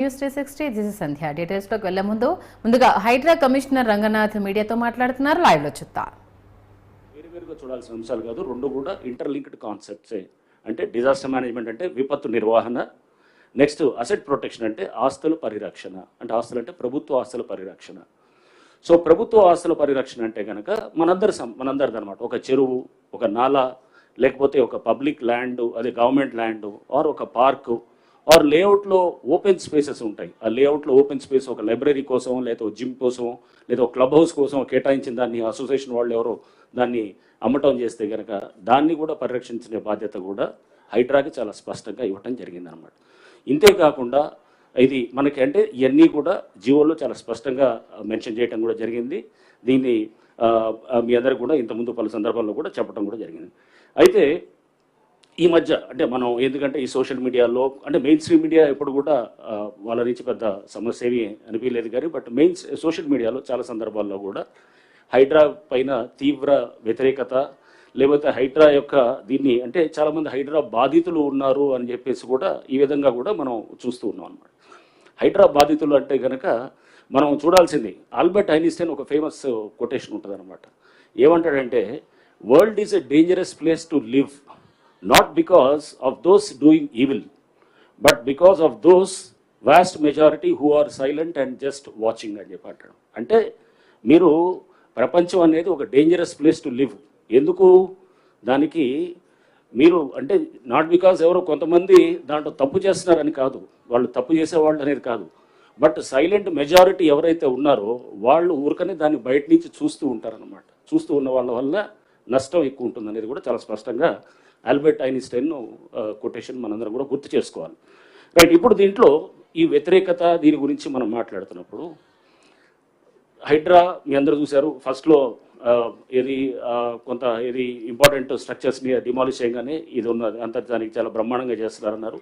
News 360 this is సంధ్య. డీటెయిల్స్లోకి వెళ్లే ముందుగా హైడ్రా కమిషనర్ రంగనాథ్ మీడియాతో మాట్లాడుతున్నారు. లైవ్లో చూద్దాం. వేరువేరుగా చూడాల్సిన అంశాలు కాదు, రెండు కూడా ఇంటర్లింక్డ్ కాన్సెప్ట్సే. అంటే డిజాస్టర్ మేనేజ్మెంట్ అంటే విపత్తు నిర్వహణ, నెక్స్ట్ అసెట్ ప్రొటెక్షన్ అంటే ఆస్తుల పరిరక్షణ. అంటే ఆస్తులు అంటే ప్రభుత్వ ఆస్తుల పరిరక్షణ. సో ప్రభుత్వ ఆస్తుల పరిరక్షణ అంటే కనుక మనందరిది అనమాట. ఒక చెరువు, ఒక నాలా, లేకపోతే ఒక పబ్లిక్ ల్యాండ్, అదే గవర్నమెంట్ ల్యాండ్, ఆర్ ఒక పార్కు, ఆర్ లేఅవుట్లో ఓపెన్ స్పేసెస్ ఉంటాయి. ఆ లేఅవుట్లో ఓపెన్ స్పేస్ ఒక లైబ్రరీ కోసం, లేదా జిమ్ కోసం, లేదా ఒక క్లబ్ హౌస్ కోసం కేటాయించిన దాన్ని అసోసియేషన్ వాళ్ళు ఎవరో దాన్ని అమ్మటం చేస్తే కనుక దాన్ని కూడా పరిరక్షించే బాధ్యత కూడా హైడ్రాకి చాలా స్పష్టంగా ఇవ్వటం జరిగిందనమాట. ఇంతేకాకుండా ఇది మనకి అంటే ఇవన్నీ కూడా జీవోలో చాలా స్పష్టంగా మెన్షన్ చేయడం కూడా జరిగింది. దీన్ని మీ అందరికి కూడా ఇంతకుముందు పలు సందర్భాల్లో కూడా చెప్పడం కూడా జరిగింది. అయితే ఈ మధ్య అంటే మనం ఎందుకంటే ఈ సోషల్ మీడియాలో అంటే మెయిన్ స్ట్రీమ్ మీడియా ఎప్పుడు కూడా వాళ్ళ నుంచి పెద్ద సమస్య ఏమీ అనిపించలేదు కానీ, బట్ సోషల్ మీడియాలో చాలా సందర్భాల్లో కూడా హైడ్రా పైన తీవ్ర వ్యతిరేకత, లేకపోతే హైడ్రా యొక్క దీన్ని అంటే చాలామంది హైడ్రా బాధితులు ఉన్నారు అని చెప్పేసి కూడా ఈ విధంగా కూడా మనం చూస్తూ ఉన్నాం అనమాట. హైడ్రా బాధితులు అంటే కనుక మనం చూడాల్సింది ఆల్బర్ట్ ఐన్స్టైన్ ఒక ఫేమస్ కొటేషన్ ఉంటుంది అనమాట. ఏమంటాడంటే, world is a dangerous place to live, not because of those doing evil, but because of those vast majority who are silent and just watching అని చెప్పి అంటాడు. అంటే మీరు ప్రపంచం అనేది ఒక డేంజరస్ ప్లేస్ టు లివ్. ఎందుకు? దానికి మీరు అంటే నాట్ బికాస్ ఎవరో కొంతమంది దాంట్లో తప్పు చేస్తున్నారని కాదు, వాళ్ళు తప్పు చేసేవాళ్ళు అనేది కాదు, బట్ సైలెంట్ మెజారిటీ ఎవరైతే ఉన్నారో వాళ్ళు ఊరికనే దాన్ని బయట నుంచి చూస్తూ ఉంటారనమాట. చూస్తూ ఉన్న వాళ్ళ వల్ల నష్టం ఎక్కువ ఉంటుంది అనేది కూడా చాలా స్పష్టంగా ఆల్బర్ట్ ఐన్స్టైన్ కొటేషన్ మనందరం కూడా గుర్తు చేసుకోవాలి. రైట్, ఇప్పుడు దీంట్లో ఈ వ్యతిరేకత దీని గురించి మనం మాట్లాడుతున్నప్పుడు హైడ్రా మీ అందరూ చూశారు. ఫస్ట్లో ఇది కొంత ఇది ఇంపార్టెంట్ స్ట్రక్చర్స్ని డిమాలిష్ చేయగానే ఇది ఉన్నది అంత దానికి చాలా బ్రహ్మాండంగా చేస్తున్నారన్నారు.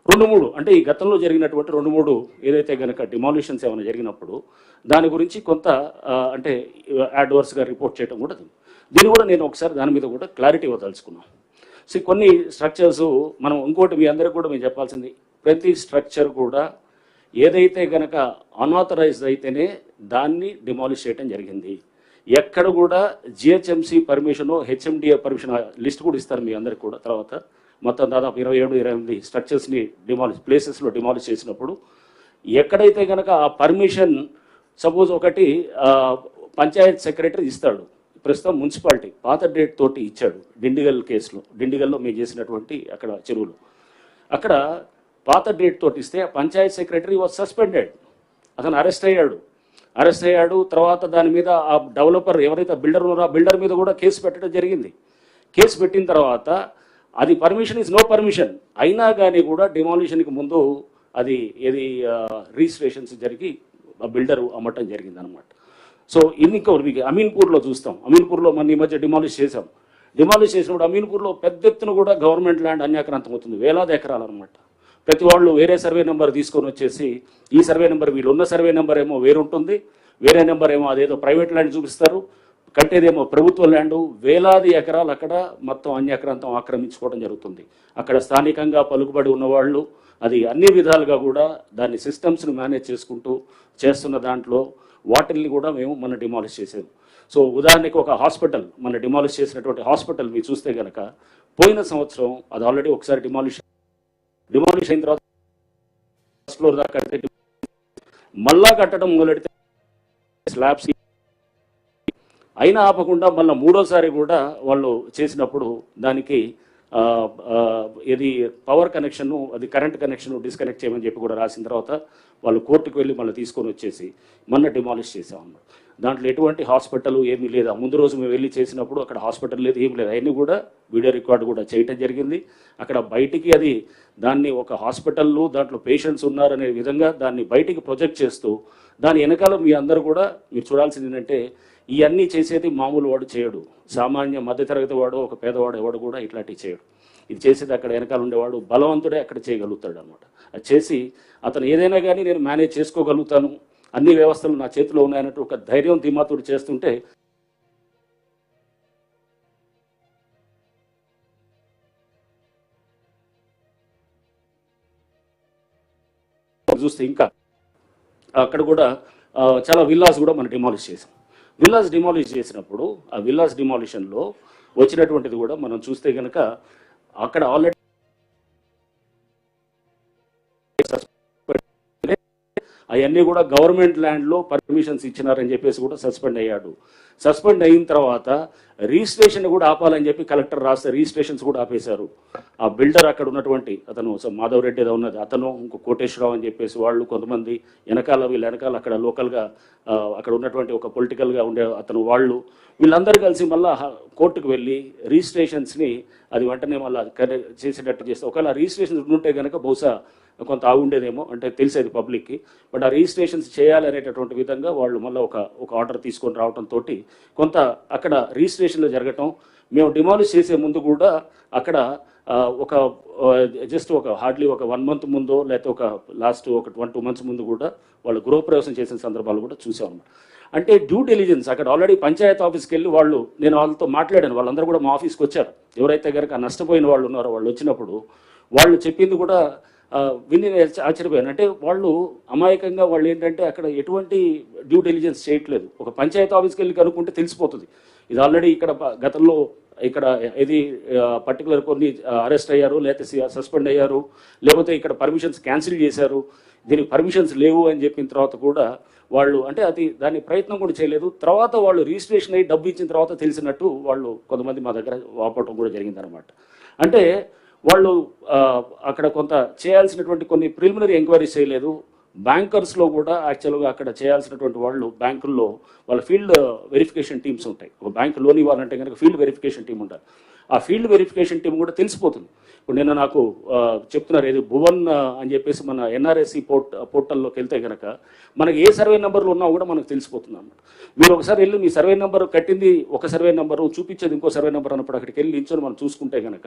2-3 అంటే ఈ గతంలో జరిగినటువంటి 2-3 ఏదైతే కనుక డిమాలిషన్స్ ఏమైనా జరిగినప్పుడు దాని గురించి కొంత అంటే అడ్వర్స్గా రిపోర్ట్ చేయడం కూడా దీన్ని కూడా నేను ఒకసారి దాని మీద కూడా క్లారిటీ ఇవ్వదలుచుకున్నాను. సో కొన్ని స్ట్రక్చర్స్ మనం ఇంకోటి మీ అందరికీ కూడా మేము చెప్పాల్సింది, ప్రతి స్ట్రక్చర్ కూడా ఏదైతే కనుక అన్ఆథరైజ్డ్ అయితేనే దాన్ని డిమాలిష్ చేయడం జరిగింది. ఎక్కడ కూడా GHMC permission, HMDA permission list కూడా ఇస్తారు మీ అందరికి కూడా. తర్వాత మొత్తం దాదాపు 27-28 స్ట్రక్చర్స్ని ప్లేసెస్లో డిమాలిష్ చేసినప్పుడు ఎక్కడైతే కనుక ఆ పర్మిషన్ సపోజ్ ఒకటి పంచాయత్ సెక్రటరీ ఇస్తాడు, ప్రస్తుతం మున్సిపాలిటీ పాత డేట్ తోటి ఇచ్చాడు. డిండిగల్ కేసులో, డిండిగల్లో మేము చేసినటువంటి అక్కడ చెరువులు, అక్కడ పాత డేట్ తోటి ఇస్తే పంచాయత్ సెక్రటరీ వాజ్ సస్పెండెడ్. అతను అరెస్ట్ అయ్యాడు. తర్వాత దాని మీద ఆ డెవలపర్ ఎవరైతే బిల్డర్ ఉన్నారో ఆ బిల్డర్ మీద కూడా కేసు పెట్టడం జరిగింది. కేసు పెట్టిన తర్వాత అది పర్మిషన్ ఈజ్ నో పర్మిషన్ అయినా కానీ కూడా డిమాలిషన్కి ముందు అది ఏది రిజిస్ట్రేషన్స్ జరిగి ఆ బిల్డరు అమ్మటం జరిగింది అనమాట. సో మీకు అమీన్పూర్లో చూస్తాం. అమీన్పూర్లో మన ఈ మధ్య డిమాలిష్ చేసినప్పుడు అమీన్పూర్లో పెద్ద ఎత్తున కూడా గవర్నమెంట్ ల్యాండ్ అన్యాక్రాంతం అవుతుంది, వేలాది ఎకరాలు అనమాట. ప్రతి వాళ్ళు వేరే సర్వే నెంబర్ తీసుకొని వచ్చేసి ఈ సర్వే నెంబర్ వీళ్ళు ఉన్న సర్వే నెంబర్ ఏమో వేరుంటుంది, వేరే నెంబర్ ఏమో అదేదో ప్రైవేట్ ల్యాండ్ చూపిస్తారు, కట్టేదేమో ప్రభుత్వ ల్యాండు. వేలాది ఎకరాలు అక్కడ మొత్తం అన్యాక్రాంతం ఆక్రమించుకోవడం జరుగుతుంది. అక్కడ స్థానికంగా పలుకుబడి ఉన్నవాళ్ళు అది అన్ని విధాలుగా కూడా దాన్ని సిస్టమ్స్ని మేనేజ్ చేసుకుంటూ చేస్తున్న దాంట్లో వాటిల్ని కూడా మేము మన డిమాలిష్ చేసాము. సో ఉదాహరణకి ఒక హాస్పిటల్, మన డిమాలిష్ చేసినటువంటి హాస్పిటల్ మీరు చూస్తే కనుక పోయిన సంవత్సరం అది ఆల్రెడీ ఒకసారి డిమాలిష్ అయిన తర్వాత ఫ్లోర్ దాకా కడితే మళ్ళా కట్టడం మొదలెడితే స్లాబ్స్ అయినా ఆపకుండా మళ్ళీ మూడోసారి కూడా వాళ్ళు చేసినప్పుడు దానికి ఇది పవర్ కనెక్షను, అది కరెంట్ కనెక్షన్ డిస్కనెక్ట్ చేయమని చెప్పి కూడా రాసిన తర్వాత వాళ్ళు కోర్టుకు వెళ్ళి మళ్ళీ తీసుకొని వచ్చేసి మొన్న డిమాలిష్ చేసామన్నమాట. దాంట్లో ఎటువంటి హాస్పిటల్ ఏమీ లేదు. ముందు రోజు మేము వెళ్ళి చేసినప్పుడు అక్కడ హాస్పిటల్ లేదు, ఏమి లేదు. అవన్నీ కూడా వీడియో రికార్డు కూడా చేయటం జరిగింది. అక్కడ బయటికి అది దాన్ని ఒక హాస్పిటల్, దాంట్లో పేషెంట్స్ ఉన్నారనే విధంగా దాన్ని బయటికి ప్రొజెక్ట్ చేస్తూ దాని వెనకాల మీ అందరూ కూడా మీరు చూడాల్సింది ఏంటంటే ఇవన్నీ చేసేది మామూలు వాడు చేయడు, సామాన్య మధ్యతరగతి వాడు, ఒక పేదవాడు ఎవడు కూడా ఇట్లాంటివి చేయడు. ఇది చేసేది అక్కడ వెనకాల ఉండేవాడు బలవంతుడే అక్కడ చేయగలుగుతాడు అనమాట. అది చేసి అతను ఏదైనా కానీ నేను మేనేజ్ చేసుకోగలుగుతాను, అన్ని వ్యవస్థలు నా చేతిలో ఉన్నాయన్నట్టు ఒక ధైర్యం ధీమాతుడు చేస్తుంటే చూస్తే ఇంకా అక్కడ కూడా చాలా విల్లాస్ కూడా మనం డిమాలిష్ చేసాం. విల్లాస్ డిమాలిష్ చేసినప్పుడు ఆ విల్లాస్ డిమాలిషన్లో వచ్చినటువంటిది కూడా మనం చూస్తే కనుక అక్కడ ఆల్రెడీ అవన్నీ కూడా గవర్నమెంట్ ల్యాండ్లో పర్మిషన్స్ ఇచ్చినారని చెప్పేసి కూడా సస్పెండ్ అయ్యాడు. సస్పెండ్ అయిన తర్వాత రిజిస్ట్రేషన్ కూడా ఆపాలని చెప్పి కలెక్టర్ రాస్తే రిజిస్ట్రేషన్స్ కూడా ఆపేశారు. ఆ బిల్డర్ అక్కడ ఉన్నటువంటి అతను మాధవ్ రెడ్డి ఏదో ఉన్నది, అతను ఇంకో కోటేశ్వరరావు అని చెప్పేసి వాళ్ళు కొంతమంది వీళ్ళ వెనకాల అక్కడ లోకల్గా అక్కడ ఉన్నటువంటి ఒక పొలిటికల్గా ఉండే అతను వీళ్ళందరూ కలిసి మళ్ళీ కోర్టుకు వెళ్ళి రిజిస్ట్రేషన్స్ని అది వెంటనే మళ్ళీ చేసేటట్టు చేస్తే, ఒకవేళ రిజిస్ట్రేషన్స్ ఉంటే కనుక బహుశా కొంత ఆగుండేదేమో, అంటే తెలిసేది పబ్లిక్కి. బట్ ఆ రిజిస్ట్రేషన్స్ చేయాలనేటటువంటి విధంగా వాళ్ళు మళ్ళీ ఒక ఆర్డర్ తీసుకొని రావడంతో కొంత అక్కడ రిజిస్ట్రేషన్లో జరగటం. మేము డిమాలిష్ చేసే ముందు కూడా అక్కడ జస్ట్ హార్డ్లీ ఒక 1 month ముందో లేకపోతే ఒక లాస్ట్ 1-2 months ముందు కూడా వాళ్ళు గృహప్రవేశం చేసిన సందర్భాలు కూడా చూసాం అన్నమాట. అంటే డ్యూ డెలిజెన్స్ అక్కడ ఆల్రెడీ పంచాయత్ ఆఫీస్కి వెళ్ళి నేను వాళ్ళతో మాట్లాడాను, వాళ్ళందరూ కూడా మా ఆఫీస్కి వచ్చారు. ఎవరైతే కనుక నష్టపోయిన వాళ్ళు ఉన్నారో వాళ్ళు వచ్చినప్పుడు వాళ్ళు చెప్పింది కూడా విని ఆశ్చర్యపోయాను. అంటే వాళ్ళు అమాయకంగా వాళ్ళు ఏంటంటే అక్కడ ఎటువంటి డ్యూ డెలిజెన్స్ చేయట్లేదు. ఒక పంచాయతీ ఆఫీస్కి వెళ్ళి కనుక్కుంటే తెలిసిపోతుంది. ఇది ఆల్రెడీ ఇక్కడ గతంలో ఇక్కడ ఇది పర్టికులర్ కొన్ని అరెస్ట్ అయ్యారు, లేకపోతే సస్పెండ్ అయ్యారు, లేకపోతే ఇక్కడ పర్మిషన్స్ క్యాన్సిల్ చేశారు, దీనికి పర్మిషన్స్ లేవు అని చెప్పిన తర్వాత కూడా వాళ్ళు అంటే దాని ప్రయత్నం కూడా చేయలేదు. తర్వాత వాళ్ళు రిజిస్ట్రేషన్ అయ్యి డబ్బు ఇచ్చిన తర్వాత తెలిసినట్టు వాళ్ళు కొంతమంది మా దగ్గర వాపటం కూడా జరిగిందనమాట. అంటే వాళ్ళు అక్కడ కొంత చేయాల్సినటువంటి కొన్ని ప్రిలిమినరీ ఎంక్వైరీస్ చేయలేదు. బ్యాంకర్స్లో కూడా యాక్చువల్గా అక్కడ చేయాల్సినటువంటి వాళ్ళు బ్యాంకుల్లో వాళ్ళ ఫీల్డ్ వెరిఫికేషన్ టీమ్స్ ఉంటాయి. ఒక బ్యాంక్ లోన్ ఇవ్వాలంటే కనుక ఫీల్డ్ వెరిఫికేషన్ టీం ఉంటారు. ఆ ఫీల్డ్ వెరిఫికేషన్ టీం కూడా తెలిసిపోతుంది. ఇప్పుడు నిన్న నాకు చెప్తున్నారు ఏది భువన్ అని చెప్పేసి మన ఎన్ఆర్ఎస్సి పోర్టల్లోకి వెళ్తే కనుక మనకి ఏ సర్వే నెంబర్లు ఉన్నా కూడా మనకు తెలిసిపోతుంది అన్నమాట. మీరు ఒకసారి వెళ్ళి మీ సర్వే నెంబర్ కట్టింది ఒక సర్వే నెంబరు, చూపించేది ఇంకో సర్వే నెంబర్ అన్నప్పుడు అక్కడికి వెళ్ళి నిల్చొని మనం చూసుకుంటే కనుక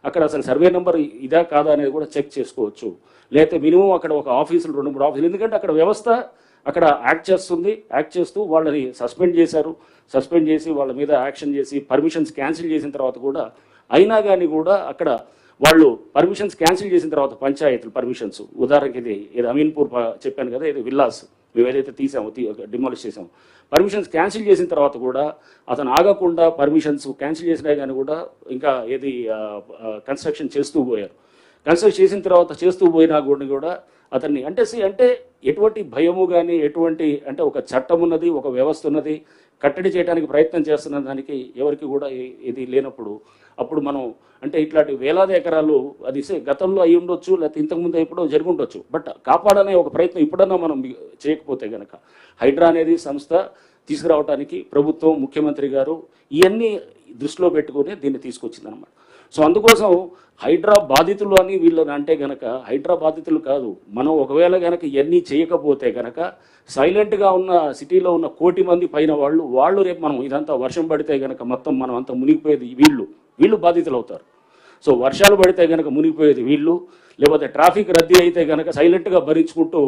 అక్కడ అసలు సర్వే నెంబర్ ఇదా కాదా అనేది కూడా చెక్ చేసుకోవచ్చు. లేకపోతే మినిమం అక్కడ ఒక ఆఫీసులు 2-3 ఆఫీసులు, ఎందుకంటే అక్కడ వ్యవస్థ అక్కడ యాక్ట్ చేస్తుంది. యాక్ట్ చేస్తూ వాళ్ళని సస్పెండ్ చేశారు. సస్పెండ్ చేసి వాళ్ళ మీద యాక్షన్ చేసి పర్మిషన్స్ క్యాన్సిల్ చేసిన తర్వాత కూడా అయినా కానీ కూడా అక్కడ వాళ్ళు పర్మిషన్స్ క్యాన్సిల్ చేసిన తర్వాత పంచాయతీలు పర్మిషన్స్, ఉదాహరణకి ఇది అమీన్పూర్ చెప్పాను కదా, ఇది విల్లాస్ మేము ఏదైతే తీసామో డిమాలిష్ చేసాము, పర్మిషన్స్ క్యాన్సిల్ చేసిన తర్వాత కూడా అతను ఆగకుండా పర్మిషన్స్ క్యాన్సిల్ చేసినా కానీ కూడా ఇంకా కన్స్ట్రక్షన్ చేస్తూ పోయారు. కన్స్ట్రక్ట్ చేసిన తర్వాత చేస్తూ పోయినా కూడా అతన్ని అంటే ఎటువంటి భయము కానీ ఎటువంటి అంటే ఒక చట్టం ఉన్నది, ఒక వ్యవస్థ ఉన్నది, కట్టడి చేయడానికి ప్రయత్నం చేస్తున్న దానికి ఎవరికి కూడా ఇది లేనప్పుడు అప్పుడు మనం అంటే ఇట్లాంటి వేలాది ఎకరాలు అది గతంలో అయి ఉండొచ్చు, లేకపోతే ఇంతకుముందు ఎప్పుడో జరిగి ఉండొచ్చు. బట్ కాపాడనే ఒక ప్రయత్నం ఇప్పుడన్నా మనం చేయకపోతే కనుక హైడ్రా అనేది సంస్థ తీసుకురావడానికి ప్రభుత్వం ముఖ్యమంత్రి గారు ఇవన్నీ దృష్టిలో పెట్టుకుని దీన్ని తీసుకొచ్చిందనమాట. సో అందుకోసం హైడ్రా బాధితులు అని వీళ్ళని అంటే గనక హైడ్రా బాధితులు కాదు, మనం ఒకవేళ గనక ఇవన్నీ చేయకపోతే గనక సైలెంట్గా ఉన్న సిటీలో ఉన్న 1 కోటి మంది పైన వాళ్ళు రేపు మనం ఇదంతా వర్షం పడితే గనక మొత్తం మనం అంతా మునిగిపోయేది వీళ్ళు బాధితులు అవుతారు. సో వర్షాలు పడితే గనక మునిగిపోయేది వీళ్ళు, లేకపోతే ట్రాఫిక్ రద్దీ అయితే కనుక సైలెంట్గా భరించుకుంటూ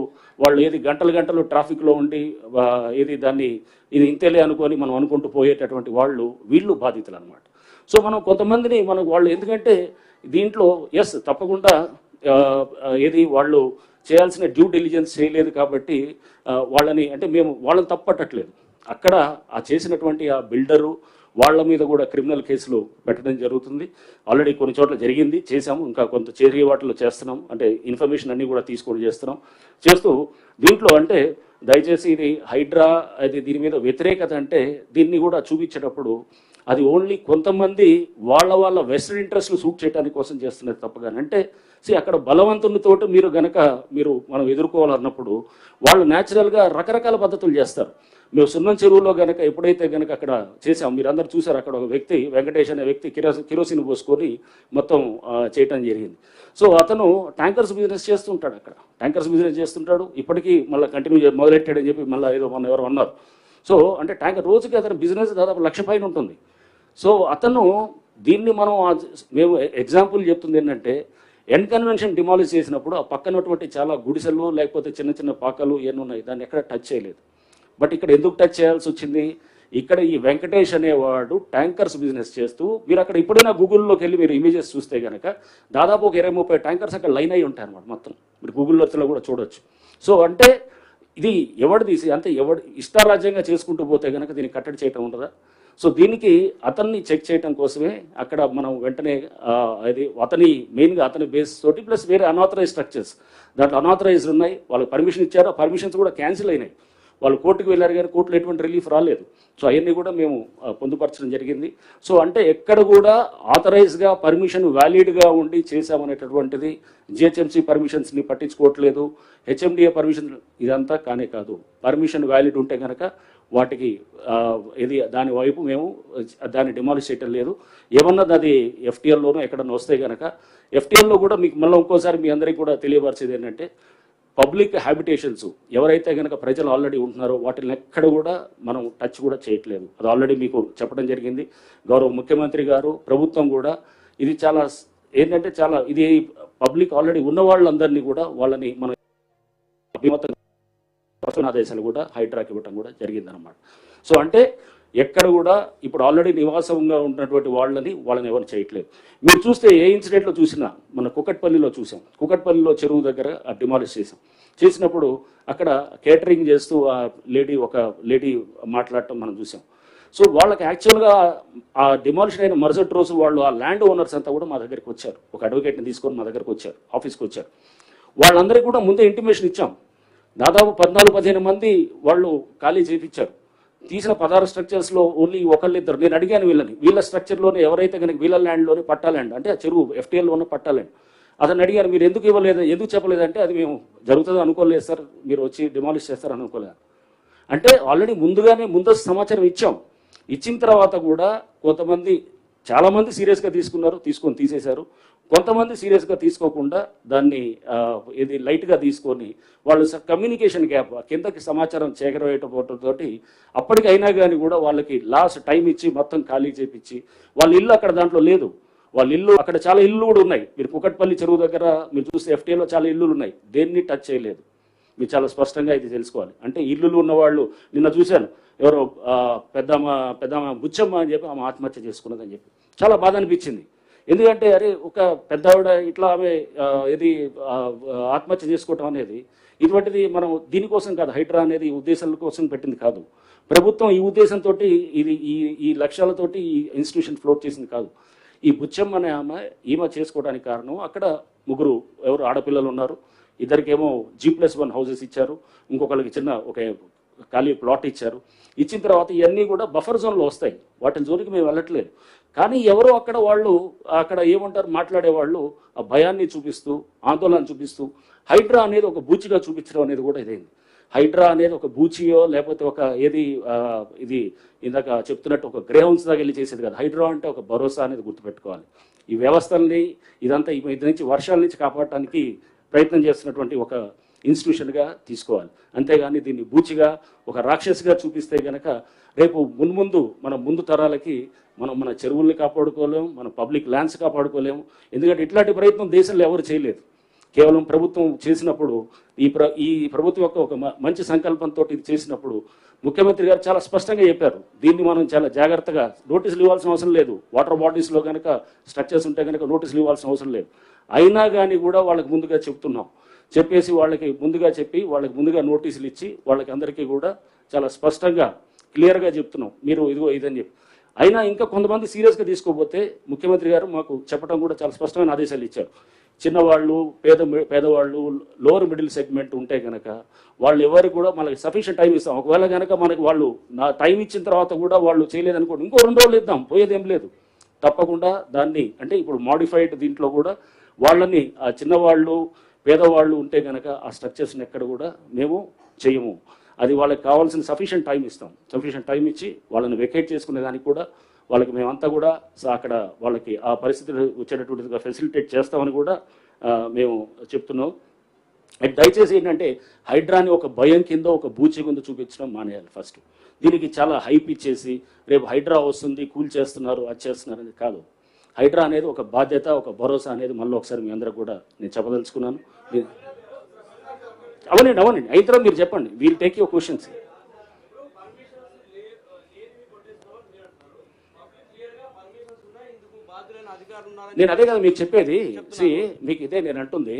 వాళ్ళు గంటలు ట్రాఫిక్లో ఉండి ఇది ఇంతేలే అనుకొని మనం అనుకుంటూ పోయేటటువంటి వీళ్ళు బాధితులు అనమాట. సో మనం కొంతమందిని వాళ్ళు ఎందుకంటే దీంట్లో తప్పకుండా వాళ్ళు చేయాల్సిన డ్యూ డెలిజెన్స్ చేయలేదు కాబట్టి వాళ్ళని అంటే మేము వాళ్ళని తప్పట్టట్లేదు. అక్కడ చేసినటువంటి ఆ బిల్డరు వాళ్ళ మీద కూడా క్రిమినల్ కేసులు పెట్టడం జరుగుతుంది. ఆల్రెడీ కొన్ని చోట్ల జరిగింది, చేసాము, ఇంకా కొంత చేరిగే వాటిలో చేస్తున్నాం. అంటే ఇన్ఫర్మేషన్ అన్నీ కూడా తీసుకొని చేస్తూ దీంట్లో అంటే దయచేసి ఇది హైడ్రా దీని మీద వ్యతిరేకత అంటే దీన్ని కూడా చూపించేటప్పుడు అది ఓన్లీ కొంతమంది వాళ్ళ వెస్టర్న్ ఇంట్రెస్ట్లు సూట్ చేయడానికి కోసం చేస్తున్నది తప్పగానే అంటే అక్కడ బలవంతునితో మనం ఎదుర్కోవాలన్నప్పుడు వాళ్ళు న్యాచురల్గా రకరకాల పద్ధతులు చేస్తారు. మేము సున్నం చెరువులో ఎప్పుడైతే అక్కడ చేసాం, మీరు అందరూ చూసారు, అక్కడ ఒక వ్యక్తి వెంకటేష్ అనే వ్యక్తి కిరోసిన్ పోసుకొని మొత్తం చేయటం జరిగింది. సో అతను ట్యాంకర్స్ బిజినెస్ చేస్తుంటాడు, అక్కడ ట్యాంకర్స్ బిజినెస్ చేస్తుంటాడు. ఇప్పటికీ మళ్ళీ కంటిన్యూ మొదలెట్టాడని చెప్పి మళ్ళీ ఎవరు అన్నారు. సో అంటే ట్యాంకర్ రోజుకి అతని బిజినెస్ దాదాపు 1,00,000 పైన ఉంటుంది. సో అతను దీన్ని మేము ఎగ్జాంపుల్ చెప్తుంది ఏంటంటే ఎన్కన్వెన్షన్ డిమాలిష్ చేసినప్పుడు ఆ పక్కనటువంటి చాలా గుడిసెలు లేకపోతే చిన్న చిన్న పాకలు ఏమి ఉన్నాయి, దాన్ని ఎక్కడ టచ్ చేయలేదు. బట్ ఇక్కడ ఎందుకు టచ్ చేయాల్సి వచ్చింది, ఇక్కడ ఈ వెంకటేష్ అనేవాడు ట్యాంకర్స్ బిజినెస్ చేస్తూ, మీరు అక్కడ ఇప్పుడైనా గూగుల్లోకి వెళ్ళి మీరు ఇమేజెస్ చూస్తే కనుక దాదాపు ఒక 20-30 ట్యాంకర్స్ అక్కడ లైన్ అయి ఉంటాయి అనమాట మొత్తం. మీరు గూగుల్లో కూడా చూడొచ్చు. సో అంటే ఇది ఎవడు తీసి అంటే ఎవడు ఇష్టారాజ్యంగా చేసుకుంటూ పోతే కనుక దీన్ని కట్టడి చేయటం ఉండదా? సో దీనికి అతన్ని చెక్ చేయడం కోసమే అక్కడ మనం వెంటనే అది అతని మెయిన్గా అతని బేస్ తోటి ప్లస్ వేరే అనాథరైజ్ స్ట్రక్చర్స్ దాంట్లో అనాథరైజ్డ్ ఉన్నాయి, వాళ్ళకి పర్మిషన్ ఇచ్చారు, ఆ పర్మిషన్స్ కూడా క్యాన్సిల్ అయినాయి. వాళ్ళు కోర్టుకు వెళ్ళారు కానీ కోర్టులో ఎటువంటి రిలీఫ్ రాలేదు. సో అవన్నీ కూడా మేము పొందుపరచడం జరిగింది. సో అంటే ఎక్కడ కూడా ఆథరైజ్గా పర్మిషన్ వ్యాలిడ్గా ఉండి చేశామనేటటువంటిది జిహెచ్ఎంసీ పర్మిషన్స్ని పట్టించుకోవట్లేదు, హెచ్ఎండిఏ పర్మిషన్ ఇదంతా కానే కాదు. పర్మిషన్ వ్యాలిడ్ ఉంటే కనుక వాటికి ఇది దాని వైపు మేము దాన్ని డిమాలిష్ చేయటం లేదు. ఏమన్నా అది ఎఫ్టీఎల్లోనూ ఎక్కడన్నా వస్తే కనుక ఎఫ్టీఎల్లో కూడా మీకు మళ్ళీ ఇంకోసారి మీ అందరికీ కూడా తెలియపరిచేది ఏంటంటే పబ్లిక్ హ్యాబిటేషన్స్ ఎవరైతే కనుక ప్రజలు ఆల్రెడీ ఉంటున్నారో వాటిని ఎక్కడ కూడా మనం టచ్ కూడా చేయట్లేదు. అది ఆల్రెడీ మీకు చెప్పడం జరిగింది. గౌరవ ముఖ్యమంత్రి గారు ప్రభుత్వం కూడా ఇది చాలా ఏంటంటే చాలా ఇది పబ్లిక్ ఆల్రెడీ ఉన్న వాళ్ళందరినీ కూడా వాళ్ళని మనం ఆదేశాలు కూడా హైడ్రాకి ఇవ్వటం కూడా జరిగిందనమాట. సో అంటే ఎక్కడ కూడా ఇప్పుడు ఆల్రెడీ నివాసంగా ఉన్నటువంటి వాళ్ళని ఎవరు చేయట్లేదు. మీరు చూస్తే ఏ ఇన్సిడెంట్లో చూసినా మన కుకట్పల్లిలో చూసాం, కుకట్పల్లిలో చెరువు దగ్గర డిమాలిష్ చేసినప్పుడు అక్కడ కేటరింగ్ చేస్తూ ఒక లేడీ మాట్లాడటం మనం చూసాం. సో వాళ్ళకి యాక్చువల్గా ఆ డిమాలిషన్ అయిన మరుసటి రోజు వాళ్ళు ఆ ల్యాండ్ ఓనర్స్ అంతా కూడా మా దగ్గరికి వచ్చారు, ఒక అడ్వకేట్ని తీసుకొని మా దగ్గరకు వచ్చారు, ఆఫీస్కి వచ్చారు. వాళ్ళందరికీ కూడా ముందే ఇంటిమేషన్ ఇచ్చాం. దాదాపు 14-15 మంది వాళ్ళు ఖాళీ చేయించారు. తీసిన 16 స్ట్రక్చర్స్లో ఓన్లీ ఒకళ్ళిద్దరు, నేను అడిగాను వీళ్ళ స్ట్రక్చర్లోనే ఎవరైతే కనుక వీళ్ళ ల్యాండ్లోనే పట్టా ల్యాండ్ అంటే ఆ చెరువు ఎఫ్టీఎల్లోనే పట్టా ల్యాండ్ అతను అడిగారు, మీరు ఎందుకు ఇవ్వలేదు, ఎందుకు చెప్పలేదంటే అది మేము జరుగుతుందో అనుకోలేదు సార్, మీరు వచ్చి డిమాలిష్ చేస్తారు అనుకోలేదు. అంటే ఆల్రెడీ ముందస్తు సమాచారం ఇచ్చాం. ఇచ్చిన తర్వాత కూడా చాలామంది సీరియస్గా తీసుకొని తీసేశారు. కొంతమంది సీరియస్గా తీసుకోకుండా దాన్ని ఇది లైట్గా తీసుకొని వాళ్ళు కమ్యూనికేషన్ గ్యాప్ కిందకి సమాచారం చేకరవేయటంతో అప్పటికైనా కానీ కూడా వాళ్ళకి లాస్ట్ టైం ఇచ్చి మొత్తం ఖాళీ చేపించి వాళ్ళ ఇల్లు అక్కడ దాంట్లో లేదు. వాళ్ళ ఇల్లు అక్కడ చాలా ఇల్లు కూడా ఉన్నాయి. మీరు కుకట్పల్లి చెరువు దగ్గర మీరు చూస్తే ఎఫ్టీఏలో చాలా ఇల్లులు ఉన్నాయి, దేన్ని టచ్ చేయలేదు. మీరు చాలా స్పష్టంగా ఇది తెలుసుకోవాలి. అంటే ఇల్లులు ఉన్నవాళ్ళు నిన్న చూశాను, ఎవరో పెద్దమ్మ బుచ్చమ్మ అని చెప్పి ఆమె ఆత్మహత్య చేసుకున్నదని చెప్పి చాలా బాధ అనిపించింది. ఎందుకంటే అరే ఒక పెద్దవిడ ఇట్లా ఆమె ఇది ఆత్మహత్య చేసుకోవటం అనేది ఇటువంటిది మనం దీనికోసం కాదు, హైడ్రా అనేది ఉద్దేశాల కోసం పెట్టింది కాదు. ప్రభుత్వం ఈ ఉద్దేశంతో ఇది ఈ లక్ష్యాలతోటి ఈ ఇన్స్టిట్యూషన్ ఫ్లోట్ చేసింది కాదు. ఈ బుచ్చమ్మ అనే ఈమె చేసుకోవడానికి కారణం అక్కడ ముగ్గురు ఎవరు ఆడపిల్లలు ఉన్నారు, ఇద్దరికేమో G+1 హౌసెస్ ఇచ్చారు, ఇంకొకరికి చిన్న ఒక ఖాళీ ప్లాట్ ఇచ్చారు. ఇచ్చిన తర్వాత ఇవన్నీ కూడా బఫర్ జోన్లో వస్తాయి, వాటి జోలికి మేము వెళ్ళట్లేదు. కానీ ఎవరో అక్కడ ఏమంటారు మాట్లాడేవాళ్ళు ఆ భయాన్ని చూపిస్తూ ఆందోళన చూపిస్తూ హైడ్రా అనేది ఒక బూచిగా చూపించడం అనేది కూడా ఇదైంది. హైడ్రా అనేది ఒక బూచియో లేకపోతే ఒక ఇది ఇందాక చెప్తున్నట్టు ఒక గ్రేహౌన్స్ దాకా వెళ్ళి చేసేది కాదు. హైడ్రా అంటే ఒక భరోసా అనేది గుర్తుపెట్టుకోవాలి. ఈ వ్యవస్థల్ని ఇదంతా ఇది నుంచి వర్షాల నుంచి కాపాడటానికి ప్రయత్నం చేస్తున్నటువంటి ఒక ఇన్స్టిట్యూషన్గా తీసుకోవాలి. అంతేగాని దీన్ని బూచిగా ఒక రాక్షసిగా చూపిస్తే కనుక రేపు ముందు తరాలకి మన చెరువుల్ని కాపాడుకోలేము, మన పబ్లిక్ ల్యాండ్స్ కాపాడుకోలేము. ఎందుకంటే ఇట్లాంటి ప్రయత్నం దేశంలో ఎవరు చేయలేదు. కేవలం ప్రభుత్వం చేసినప్పుడు ఈ ప్రభుత్వం యొక్క ఒక మంచి సంకల్పంతో ఇది చేసినప్పుడు ముఖ్యమంత్రి గారు చాలా స్పష్టంగా చెప్పారు, దీన్ని మనం చాలా జాగ్రత్తగా నోటీసులు ఇవ్వాల్సిన అవసరం లేదు. వాటర్ బాడీస్లో కనుక స్ట్రక్చర్స్ ఉంటే కనుక నోటీసులు ఇవ్వాల్సిన అవసరం లేదు. అయినా కానీ కూడా వాళ్ళకి ముందుగా చెప్పేసి వాళ్ళకి ముందుగా నోటీసులు ఇచ్చి వాళ్ళకి అందరికీ కూడా చాలా స్పష్టంగా క్లియర్గా చెప్తున్నాం, మీరు ఇదిగో ఇదని చెప్పి. అయినా ఇంకా కొంతమంది సీరియస్గా తీసుకోకపోతే ముఖ్యమంత్రి గారు మాకు చెప్పడం కూడా చాలా స్పష్టమైన ఆదేశాలు ఇచ్చారు. చిన్నవాళ్ళు పేదవాళ్ళు లోవర్ మిడిల్ సెగ్మెంట్ ఉంటే కనుక వాళ్ళు ఎవరికి కూడా మనకి సఫిషియెంట్ టైం ఇస్తాం. ఒకవేళ కనుక మనకి వాళ్ళు టైం ఇచ్చిన తర్వాత కూడా వాళ్ళు చేయలేదనుకోండి, ఇంకో 2 రోజులు ఇద్దాం, పోయేదేం లేదు. తప్పకుండా దాన్ని అంటే ఇప్పుడు మాడిఫైడ్ దీంట్లో కూడా వాళ్ళని ఆ చిన్నవాళ్ళు పేదవాళ్ళు ఉంటే కనుక ఆ స్ట్రక్చర్స్ని ఎక్కడ కూడా మేము చేయము. అది వాళ్ళకి కావాల్సిన సఫిషియెంట్ టైం ఇస్తాం. సఫిషియెంట్ టైం ఇచ్చి వాళ్ళని వెకేట్ చేసుకునే దానికి కూడా వాళ్ళకి మేమంతా కూడా అక్కడ వాళ్ళకి ఆ పరిస్థితులు వచ్చేటటువంటిగా ఫెసిలిటేట్ చేస్తామని కూడా మేము చెప్తున్నాం. దయచేసి ఏంటంటే హైడ్రాని ఒక భయం కింద ఒక బూచి కింద చూపించడం మానేయాలి. ఫస్ట్ దీనికి చాలా హైప్ ఇచ్చేసి రేపు హైడ్రా వస్తుంది కూల్ చేస్తున్నారు అది చేస్తున్నారు అనేది కాదు. హైడ్రా అనేది ఒక బాధ్యత, ఒక భరోసా అనేది మళ్ళీ ఒకసారి మీ అందరూ కూడా నేను చెప్పదలుచుకున్నాను. అవనండి అయిన తర్వాత మీరు చెప్పండి, వీల్ టేక్ యువర్ క్వశ్చన్స్. నేను అదే కదా మీకు చెప్పేది. మీకు ఇదే నేను అంటుంది.